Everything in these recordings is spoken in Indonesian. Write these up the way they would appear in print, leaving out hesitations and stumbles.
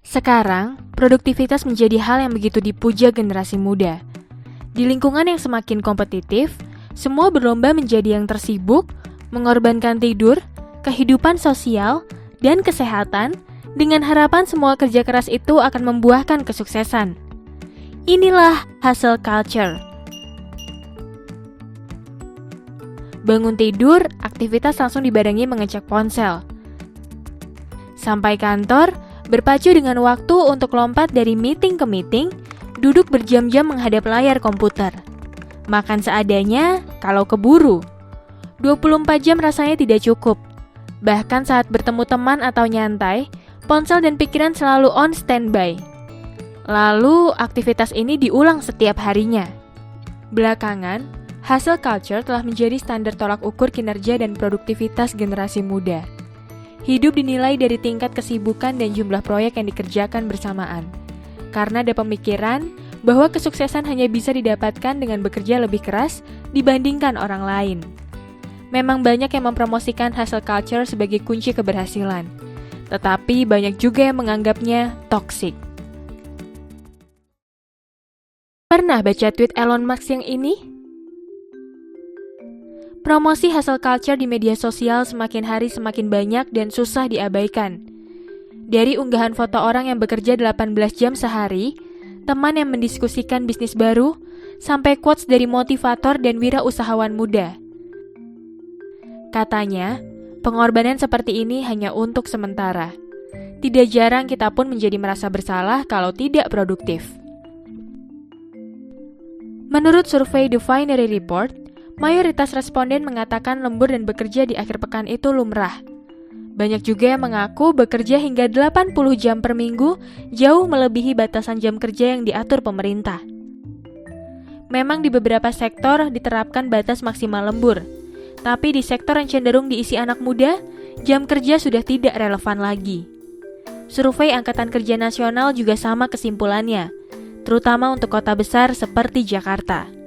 Sekarang, produktivitas menjadi hal yang begitu dipuja generasi muda. Di lingkungan yang semakin kompetitif, semua berlomba menjadi yang tersibuk, mengorbankan tidur, kehidupan sosial, dan kesehatan, dengan harapan semua kerja keras itu akan membuahkan kesuksesan. Inilah hustle culture. Bangun tidur, aktivitas langsung dibarengi mengecek ponsel. Sampai kantor, berpacu dengan waktu untuk lompat dari meeting ke meeting, duduk berjam-jam menghadap layar komputer. Makan seadanya kalau keburu. 24 jam rasanya tidak cukup. Bahkan saat bertemu teman atau nyantai, ponsel dan pikiran selalu on standby. Lalu, aktivitas ini diulang setiap harinya. Belakangan, hustle culture telah menjadi standar tolak ukur kinerja dan produktivitas generasi muda. Hidup dinilai dari tingkat kesibukan dan jumlah proyek yang dikerjakan bersamaan. Karena ada pemikiran bahwa kesuksesan hanya bisa didapatkan dengan bekerja lebih keras dibandingkan orang lain. Memang banyak yang mempromosikan hustle culture sebagai kunci keberhasilan. Tetapi banyak juga yang menganggapnya toksik. Pernah baca tweet Elon Musk yang ini? Promosi hustle culture di media sosial semakin hari semakin banyak dan susah diabaikan. Dari unggahan foto orang yang bekerja 18 jam sehari, teman yang mendiskusikan bisnis baru, sampai quotes dari motivator dan wirausahawan muda. Katanya, pengorbanan seperti ini hanya untuk sementara. Tidak jarang kita pun menjadi merasa bersalah kalau tidak produktif. Menurut survei The Finery Report, mayoritas responden mengatakan lembur dan bekerja di akhir pekan itu lumrah. Banyak juga yang mengaku bekerja hingga 80 jam per minggu, jauh melebihi batasan jam kerja yang diatur pemerintah. Memang di beberapa sektor diterapkan batas maksimal lembur, tapi di sektor yang cenderung diisi anak muda, jam kerja sudah tidak relevan lagi. Survei Angkatan Kerja Nasional juga sama kesimpulannya, terutama untuk kota besar seperti Jakarta.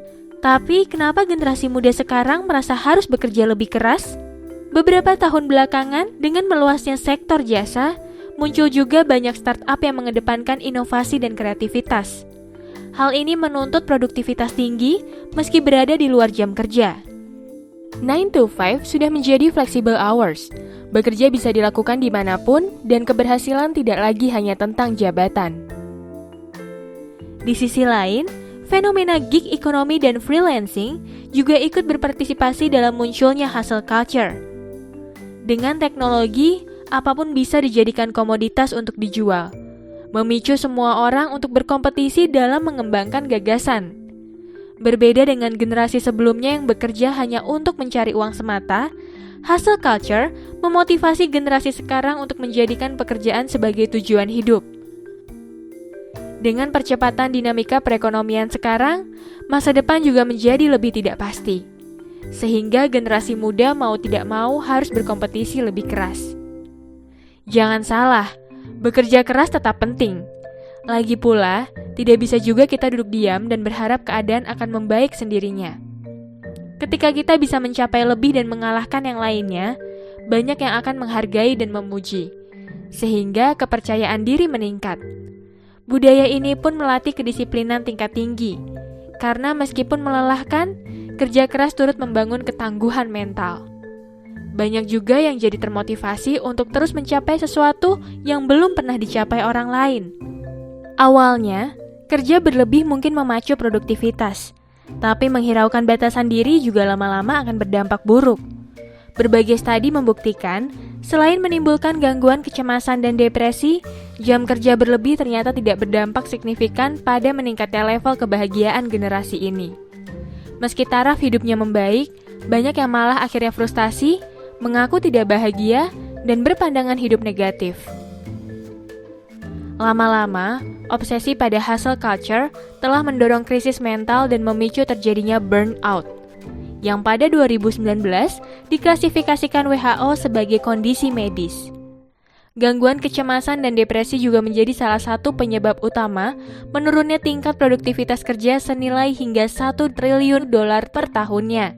Tapi kenapa generasi muda sekarang merasa harus bekerja lebih keras? Beberapa tahun belakangan, dengan meluasnya sektor jasa, muncul juga banyak startup yang mengedepankan inovasi dan kreativitas. Hal ini menuntut produktivitas tinggi meski berada di luar jam kerja. 9 to 5 sudah menjadi flexible hours. Bekerja bisa dilakukan dimanapun dan keberhasilan tidak lagi hanya tentang jabatan. Di sisi lain, fenomena gig economy dan freelancing juga ikut berpartisipasi dalam munculnya hustle culture. Dengan teknologi, apapun bisa dijadikan komoditas untuk dijual, memicu semua orang untuk berkompetisi dalam mengembangkan gagasan. Berbeda dengan generasi sebelumnya yang bekerja hanya untuk mencari uang semata, hustle culture memotivasi generasi sekarang untuk menjadikan pekerjaan sebagai tujuan hidup. Dengan percepatan dinamika perekonomian sekarang, masa depan juga menjadi lebih tidak pasti. Sehingga generasi muda mau tidak mau harus berkompetisi lebih keras. Jangan salah, bekerja keras tetap penting. Lagi pula, tidak bisa juga kita duduk diam dan berharap keadaan akan membaik sendirinya. Ketika kita bisa mencapai lebih dan mengalahkan yang lainnya, banyak yang akan menghargai dan memuji. Sehingga kepercayaan diri meningkat. Budaya ini pun melatih kedisiplinan tingkat tinggi, karena meskipun melelahkan, kerja keras turut membangun ketangguhan mental. Banyak juga yang jadi termotivasi untuk terus mencapai sesuatu yang belum pernah dicapai orang lain. Awalnya, kerja berlebih mungkin memacu produktivitas, tapi menghiraukan batasan diri juga lama-lama akan berdampak buruk. Berbagai studi membuktikan, selain menimbulkan gangguan kecemasan dan depresi, jam kerja berlebih ternyata tidak berdampak signifikan pada meningkatnya level kebahagiaan generasi ini. Meski taraf hidupnya membaik, banyak yang malah akhirnya frustasi, mengaku tidak bahagia, dan berpandangan hidup negatif. Lama-lama, obsesi pada hustle culture telah mendorong krisis mental dan memicu terjadinya burnout, yang pada 2019 diklasifikasikan WHO sebagai kondisi medis. Gangguan kecemasan dan depresi juga menjadi salah satu penyebab utama menurunnya tingkat produktivitas kerja senilai hingga $1 triliun per tahunnya.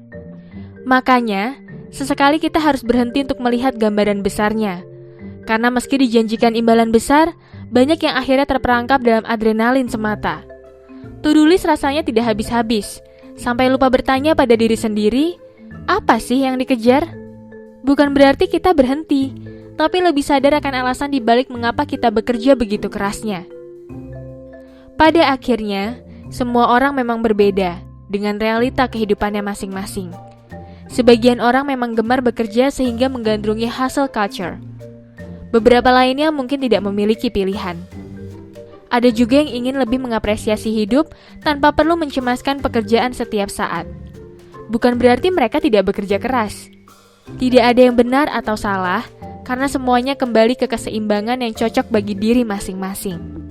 Makanya, sesekali kita harus berhenti untuk melihat gambaran besarnya. Karena meski dijanjikan imbalan besar, Banyak yang akhirnya terperangkap dalam adrenalin semata. To-do list rasanya tidak habis-habis, sampai lupa bertanya pada diri sendiri, apa sih yang dikejar? Bukan berarti kita berhenti, tapi lebih sadar akan alasan dibalik mengapa kita bekerja begitu kerasnya. Pada akhirnya, semua orang memang berbeda dengan realita kehidupannya masing-masing. Sebagian orang memang gemar bekerja sehingga menggandrungi hustle culture. Beberapa lainnya mungkin tidak memiliki pilihan. Ada juga yang ingin lebih mengapresiasi hidup tanpa perlu mencemaskan pekerjaan setiap saat. Bukan berarti mereka tidak bekerja keras. Tidak ada yang benar atau salah, karena semuanya kembali ke keseimbangan yang cocok bagi diri masing-masing.